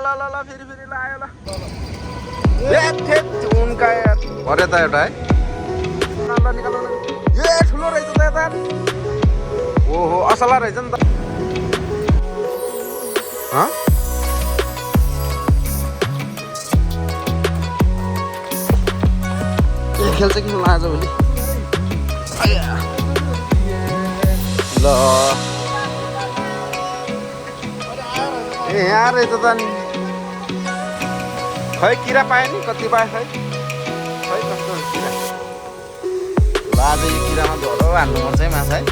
फेरि लाग्यो ल उनका भरे त एउटा है निकाल ए ठुलो रहेछ त यता ओहो असला रहेछ नि त खेल्छ कि आज भोलि ल ए यहाँ रहेछ त नि खै किरा पायो नि कति पायो खै कस्तो किरा ल आज यो किरामा धरो हान्नु पर्छ है माछा है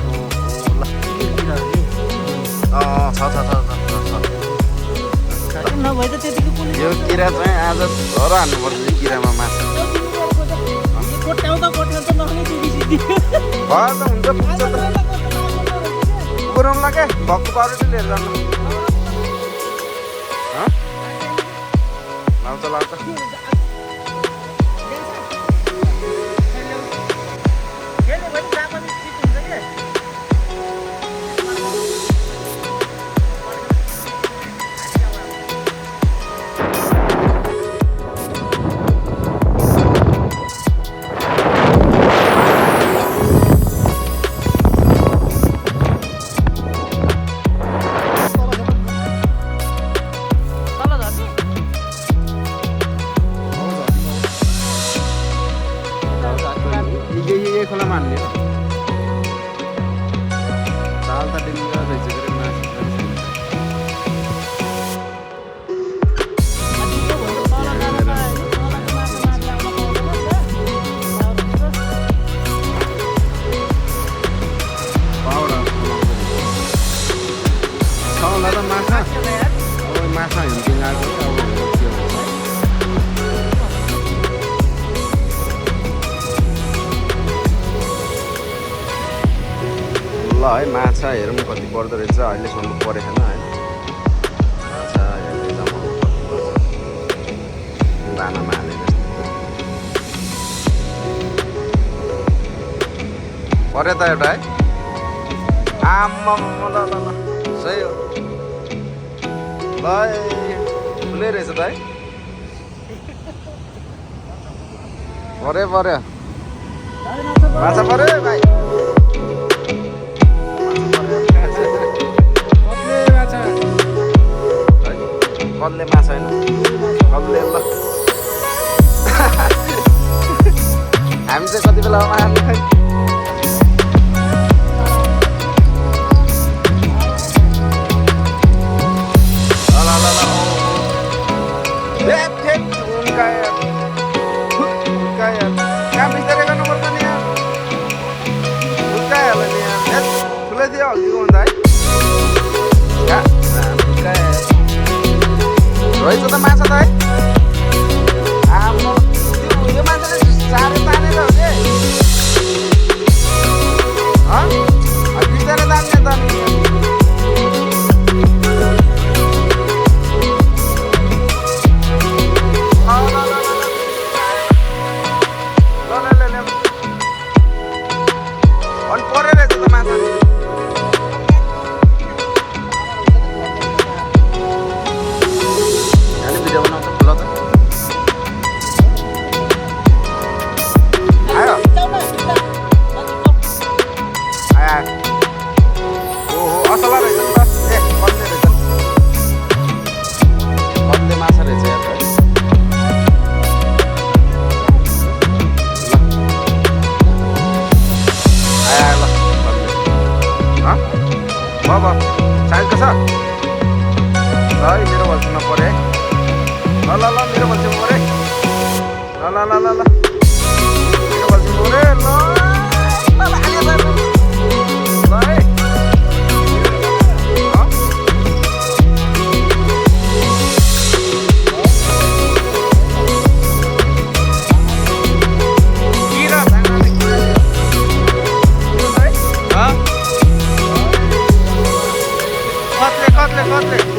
यो किरा चाहिँ आज धरो हान्नुपर्छ यो किरामा माछा भयो त हुन्छ पुग्छ त पुऱ्याउनुलाई क्या भक्कु पाउडर लिएर जानु लाउँछ खोलामा हान्ने हो चाल त डेन्जर रहेछ के माछा माछा हिँड्दै आएको ल है माछा हेरौँ कति पर्दो रहेछ अहिलेसम्म परेको छैन होइन माछा हेर्दै जमाउनु कति पर्छ दानामा हाले जस्तो पऱ्यो त एउटा है आम्मा ल सही हो ल ठुलै रहेछ त है पऱ्यो माछा पऱ्यो भाइ कल्ले माछा होइन कल्ले ल हामी चाहिँ कति बेला मार्ने खै कहाँ बिस्तारै गर्नुपर्छ नि यहाँ हुर्काइहाल्यो नि यहाँ ठुलै थियो हल्कीको हुँदा है रहेछ त माछा त है आम्मा यो माछाले साह्रै तानेर हो कि बिस्तारै तान्ने त अनि परेर रहेछ त माछा भिडियो बनाउँछ खुला त आयो ओहो असला रहेछ नि त ए कल्ले रहेछ कल्ले माछा रहेछ यार आयो ल भयो साइजको छ ल मेरो भल्छुमा परे ल मेरो भल्छुमा परे ल मेरो भल्छुमा परे ल कत्ले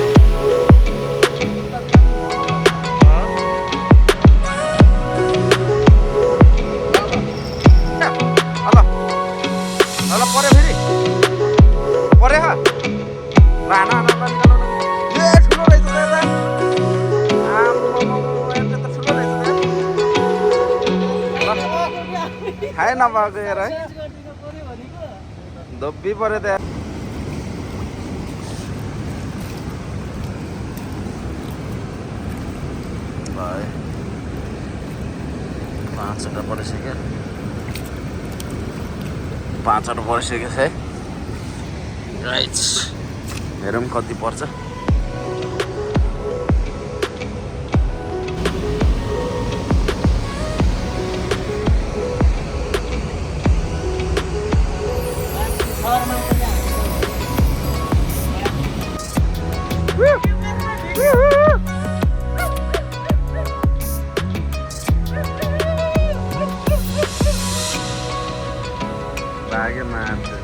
भाइ नभएको हेर है धोप्पी पऱ्यो त्यहाँ भाइ 5वटा परिसक्यो 5वटा परिसक्यो है राइट हेरौँ कति पर्छ Bagay mate.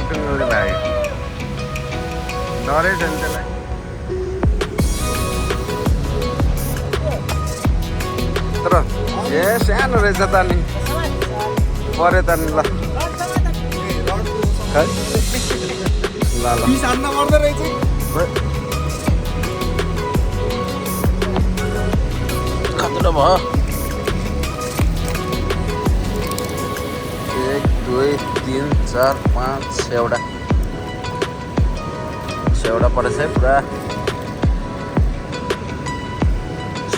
Tunggu lagi. Dore jangan lagi. Terus, yes, anu reza tani. Pore tani lah. Kan? Lala. Bisa anda order reza? Kata dah bah. 1 2 3 4 5 6वटा 6वटा परेछ है पुरा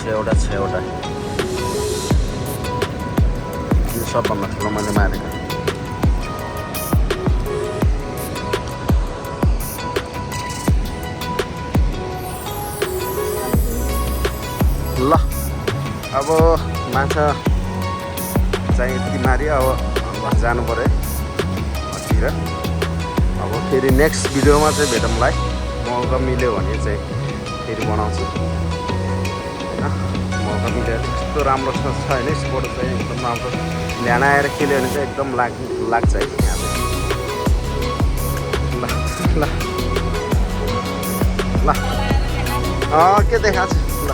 6वटा यो सबभन्दा ठुलो मैले मारेको ल अब माछा चाहिँ यति माऱ्यो अब जानु पर्यो तिर अब फेरि नेक्स्ट भिडियोमा चाहिँ भेटौँला मौका मिल्यो भने चाहिँ फेरि बनाउँछु होइन मौका मिल्यो त्यस्तो राम्रो छ होइन स्पोर्ट चाहिँ एकदम राम्रो ल्यान आएर खेल्यो भने चाहिँ एकदम लाग्छ है यहाँ ल ल ल के देखाएको छ ल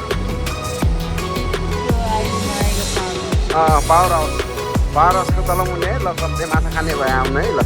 पावर हाउस पावर हाउसको तल मुनि है ल कतै माछा खाने भए आउनु है ल